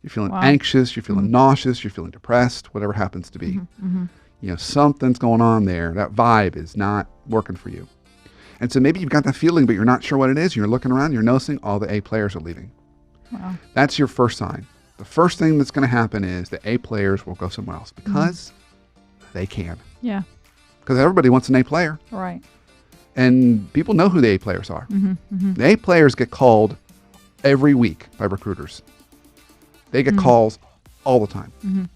You're feeling anxious. You're feeling nauseous. You're feeling depressed, whatever it happens to be. Something's going on there. That vibe is not working for you. And so maybe you've got that feeling, but you're not sure what it is. You're looking around. You're noticing all the A players are leaving. Wow. That's your first sign. The first thing that's going to happen is the A players will go somewhere else because they can. Yeah. Because everybody wants an A player. Right. And people know who the A players are. The A players get called every week by recruiters. They get calls all the time.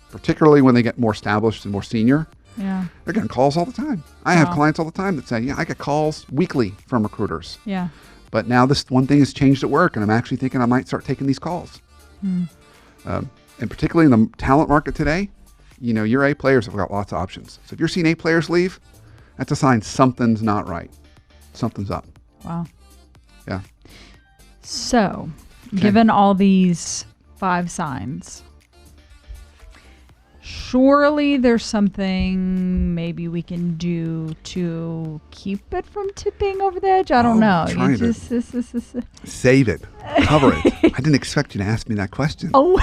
Particularly when they get more established and more senior. Yeah. They're getting calls all the time. I have clients all the time that say, yeah, I get calls weekly from recruiters. Yeah. But now this one thing has changed at work, and I'm actually thinking I might start taking these calls. And particularly in the talent market today, your A players have got lots of options. So if you're seeing A players leave, that's a sign something's not right. Something's up. Wow. Yeah. So, given all these 5 signs, surely there's something maybe we can do to keep it from tipping over the edge. I don't know. Save it. Cover it. I didn't expect you to ask me that question. Oh,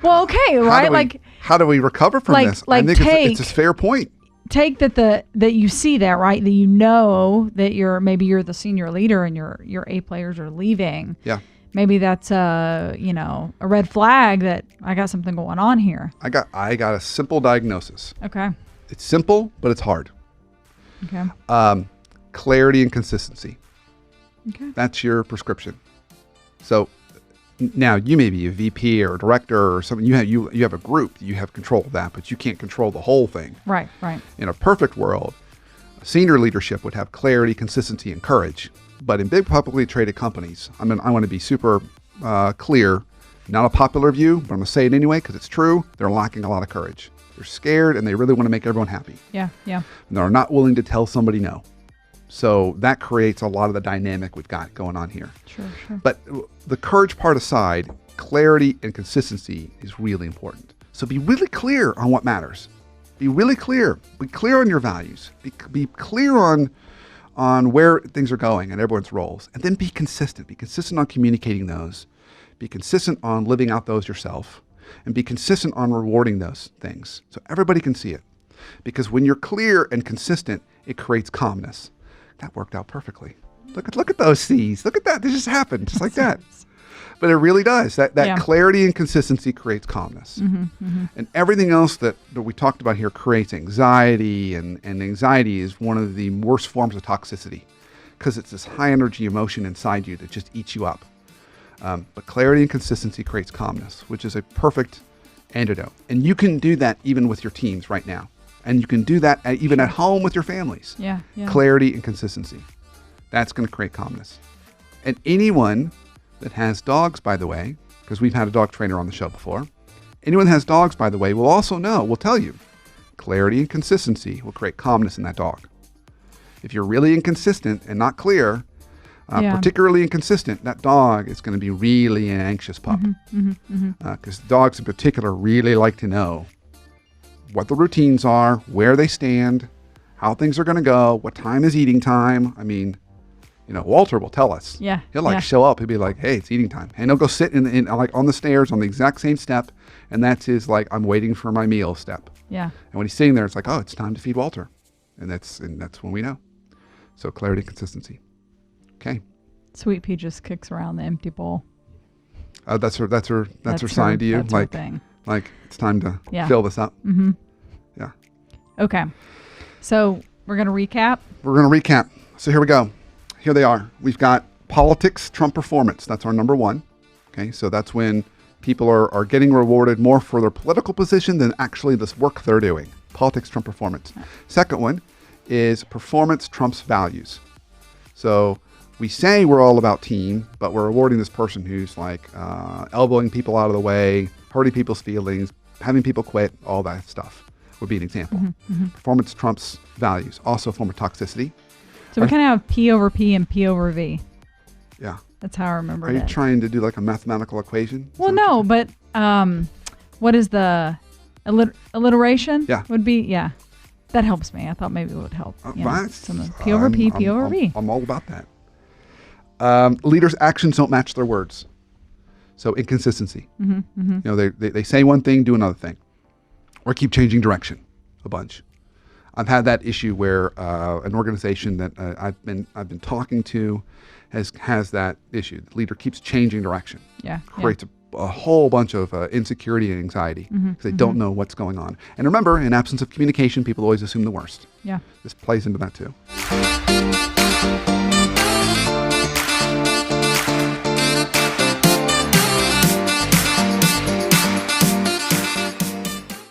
well, okay, right? How do we recover from this? I think it's a fair point. Take that you see that, right? That you know that you're the senior leader and your A players are leaving. Yeah. Maybe that's a red flag that I got something going on here. I got a simple diagnosis. Okay. It's simple, but it's hard. Okay. Clarity and consistency. Okay. That's your prescription. So now you may be a VP or a director or something. You have a group. You have control of that, but you can't control the whole thing. Right. In a perfect world, senior leadership would have clarity, consistency, and courage. But in big publicly traded companies, I want to be super clear, not a popular view, but I'm going to say it anyway because it's true. They're lacking a lot of courage. They're scared and they really want to make everyone happy. Yeah. And they're not willing to tell somebody no. So that creates a lot of the dynamic we've got going on here. Sure. But the courage part aside, clarity and consistency is really important. So be really clear on what matters. Be really clear. Be clear on your values. Be clear on where things are going and everyone's roles. And then be consistent. Be consistent on communicating those. Be consistent on living out those yourself. And be consistent on rewarding those things so everybody can see it. Because when you're clear and consistent, it creates calmness. That worked out perfectly. Look at those C's. Look at that. This just happened just like that. But it really does. That clarity and consistency creates calmness. And everything else that we talked about here creates anxiety. And anxiety is one of the worst forms of toxicity because it's this high energy emotion inside you that just eats you up. But clarity and consistency creates calmness, which is a perfect antidote. And you can do that even with your teams right now. And you can do that even at home with your families. Yeah. Clarity and consistency. That's going to create calmness. And anyone that has dogs, by the way, because we've had a dog trainer on the show before, anyone that has dogs, by the way, will tell you, clarity and consistency will create calmness in that dog. If you're really inconsistent and not clear, particularly inconsistent, that dog is going to be really an anxious pup. Because dogs in particular really like to know what the routines are, where they stand, how things are going to go, what time is eating time. I mean, Walter will tell us. Yeah. He'll show up. He'll be like, hey, it's eating time. And he'll go sit in on the stairs on the exact same step. And that's his I'm waiting for my meal step. Yeah. And when he's sitting there, it's like, oh, it's time to feed Walter. And that's when we know. So clarity, consistency. Okay. Sweet Pea just kicks around the empty bowl. That's her sign to you. That's her thing. Like it's time to fill this up. Yeah. Okay. So we're going to recap. So here we go. Here they are. We've got politics trump performance. That's our number 1. Okay. So that's when people are getting rewarded more for their political position than actually this work they're doing. Politics trump performance. Second one is performance trumps values. So we say we're all about team, but we're rewarding this person who's elbowing people out of the way, hurting people's feelings, having people quit, all that stuff would be an example. Performance trumps values, also a form of toxicity. So we kind of have P over P and P over V. Yeah. That's how I remember it. Are you trying to do a mathematical equation? Well, no, but what is the alliteration? Yeah. Would be, that helps me. I thought maybe it would help. P over P, P over V. I'm all about that. Leaders' actions don't match their words. So inconsistency. Mm-hmm. You know, they say one thing, do another thing, or keep changing direction a bunch. I've had that issue where an organization that I've been talking to has that issue. The leader keeps changing direction. Yeah. Creates a whole bunch of insecurity and anxiety because they don't know what's going on. And remember, in absence of communication, people always assume the worst. Yeah. This plays into that too.